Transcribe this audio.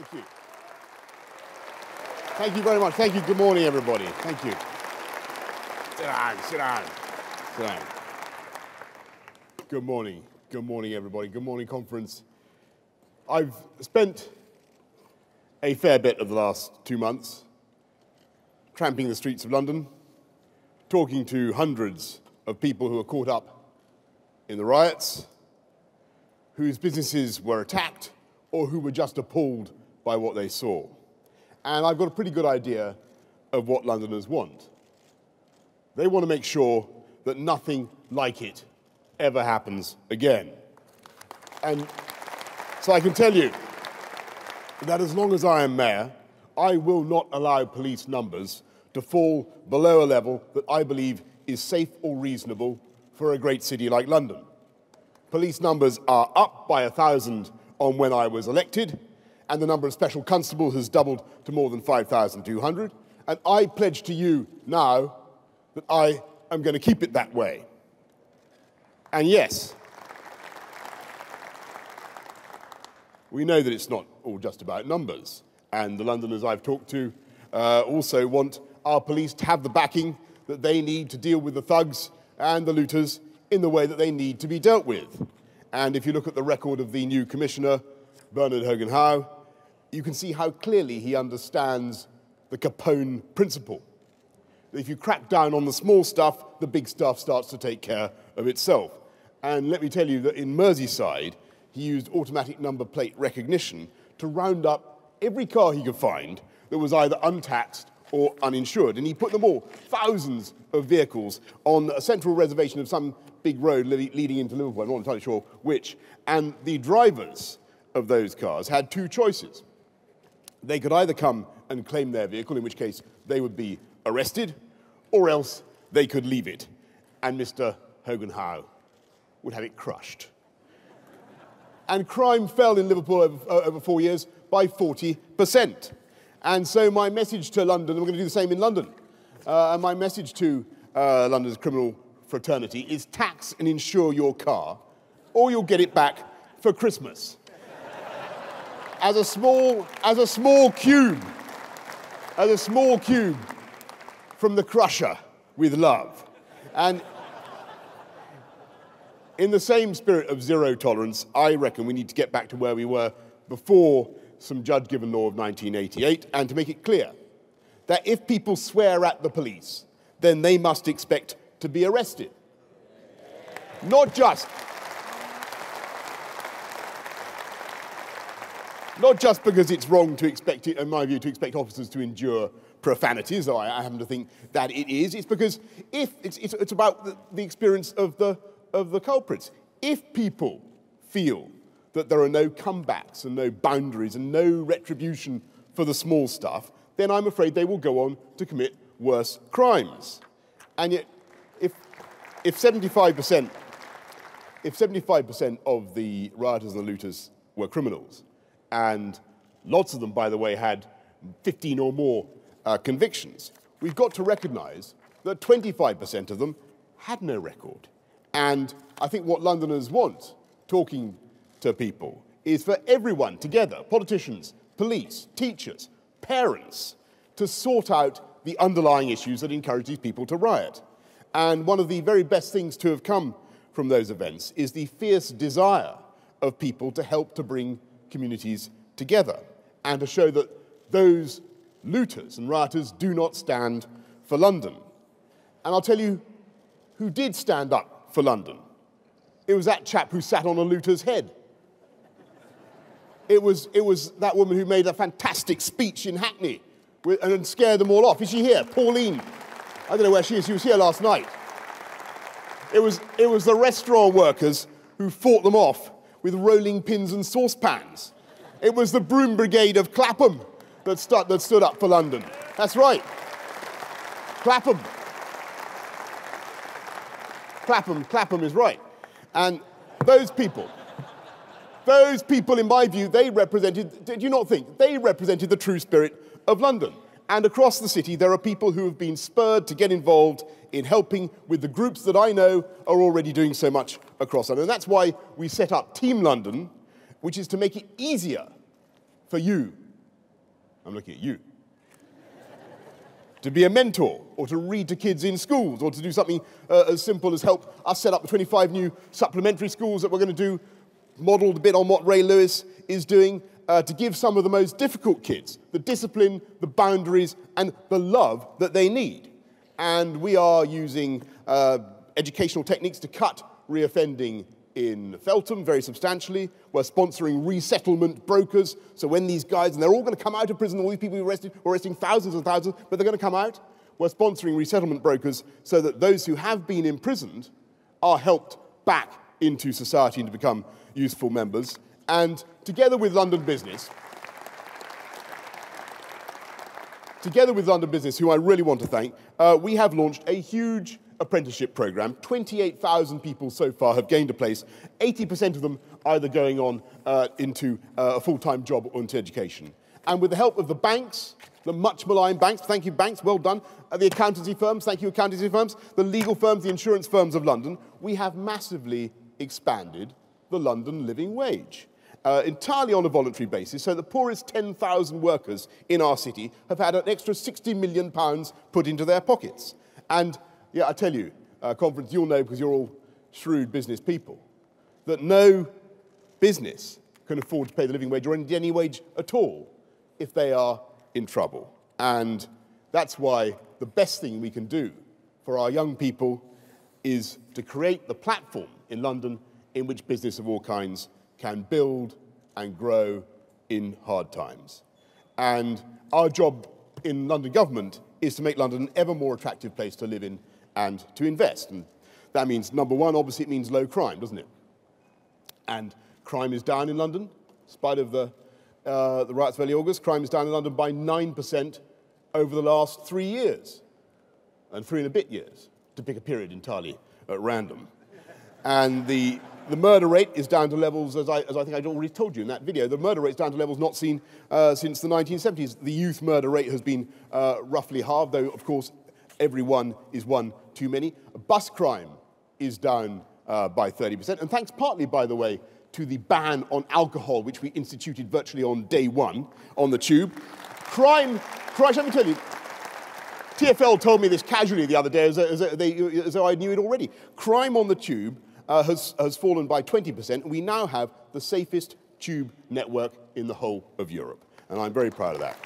Thank you. Thank you very much. Thank you. Good morning, everybody. Thank you. Sit down, sit down, sit down. Good morning. Good morning, everybody. Good morning, conference. I've spent a fair bit of the last 2 months tramping the streets of London, talking to hundreds of people who were caught up in the riots, whose businesses were attacked, or who were just appalled by what they saw. And I've got a pretty good idea of what Londoners want. They want to make sure that nothing like it ever happens again. And so I can tell you that as long as I am mayor, I will not allow police numbers to fall below a level that I believe is safe or reasonable for a great city like London. Police numbers are up by 1,000 on when I was elected, and the number of special constables has doubled to more than 5,200. And I pledge to you now that I am going to keep it that way. And yes, we know that it's not all just about numbers. And the Londoners I've talked to also want our police to have the backing that they need to deal with the thugs and the looters in the way that they need to be dealt with. And if you look at the record of the new commissioner, Bernard Hogan-Howe, you can see how clearly he understands the Capone principle. If you crack down on the small stuff, the big stuff starts to take care of itself. And let me tell you that in Merseyside, he used automatic number plate recognition to round up every car he could find that was either untaxed or uninsured. And he put them all, thousands of vehicles, on a central reservation of some big road leading into Liverpool. I'm not entirely sure which. And the drivers of those cars had two choices. They could either come and claim their vehicle, in which case they would be arrested, or else they could leave it. And Mr. Hogan-Howe would have it crushed. And crime fell in Liverpool over 4 years by 40%. And so my message to London, and we're going to do the same in London, and my message to London's criminal fraternity is tax and insure your car, or you'll get it back for Christmas. As a small cube from the crusher with love. And in the same spirit of zero tolerance, I reckon we need to get back to where we were before some judge-given law of 1988, and to make it clear that if people swear at the police, then they must expect to be arrested. Not just because it's wrong to expect it, in my view, to expect officers to endure profanities, though I happen to think that it is. It's because if it's about the experience of the culprits. If people feel that there are no comebacks and no boundaries and no retribution for the small stuff, then I'm afraid they will go on to commit worse crimes. And yet, if 75% of the rioters and the looters were criminals, and lots of them, by the way, had 15 or more convictions, we've got to recognize that 25% of them had no record. And I think what Londoners want, talking to people, is for everyone together, politicians, police, teachers, parents, to sort out the underlying issues that encourage these people to riot. And one of the very best things to have come from those events is the fierce desire of people to help to bring communities together and to show that those looters and rioters do not stand for London. And I'll tell you who did stand up for London. It was that chap who sat on a looter's head. It was that woman who made a fantastic speech in Hackney and scared them all off. Is she here? Pauline. I don't know where she is. She was here last night. It was the restaurant workers who fought them off with rolling pins and saucepans. It was the broom brigade of Clapham that stood up for London. That's right. Clapham. Clapham is right. And those people, in my view, they represented, did you not think, they represented the true spirit of London. And across the city, there are people who have been spurred to get involved in helping with the groups that I know are already doing so much across London. And that's why we set up Team London, which is to make it easier for you I'm looking at you. To be a mentor, or to read to kids in schools, or to do something as simple as help us set up the 25 new supplementary schools that we're going to do, modelled a bit on what Ray Lewis is doing, to give some of the most difficult kids the discipline, the boundaries, and the love that they need. And we are using educational techniques to cut reoffending in Feltham very substantially. We're sponsoring resettlement brokers. So when these guys, and they're all going to come out of prison, all these people we arrested, we're arresting thousands and thousands, but they're going to come out. We're sponsoring resettlement brokers so that those who have been imprisoned are helped back into society and to become useful members. And together with London Business, who I really want to thank, we have launched a huge apprenticeship program. 28,000 people so far have gained a place. 80% of them either going on into a full-time job or into education. And with the help of the banks, the much maligned banks, thank you banks, well done, the accountancy firms, thank you accountancy firms, the legal firms, the insurance firms of London, we have massively expanded the London living wage. Entirely on a voluntary basis, so the poorest 10,000 workers in our city have had an extra £60 million put into their pockets. And yeah, I tell you, conference, you'll know because you're all shrewd business people, that no business can afford to pay the living wage or any wage at all if they are in trouble. And that's why the best thing we can do for our young people is to create the platform in London in which business of all kinds can build and grow in hard times. And our job in London government is to make London an ever more attractive place to live in and to invest. And that means, number one, obviously it means low crime, doesn't it? And crime is down in London, in spite of the riots of early August. Crime is down in London by 9% over the last 3 years, and 3 and a bit years, to pick a period entirely at random. And the murder rate is down to levels, as I think I'd already told you in that video, the murder rate's down to levels not seen since the 1970s. The youth murder rate has been roughly halved, though, of course, every one is one too many. Bus crime is down by 30%, and thanks partly, by the way, to the ban on alcohol, which we instituted virtually on day one on the tube. Crime, let me tell you, TfL told me this casually the other day, as though I knew it already. Crime on the tube has fallen by 20%, and we now have the safest tube network in the whole of Europe. And I'm very proud of that.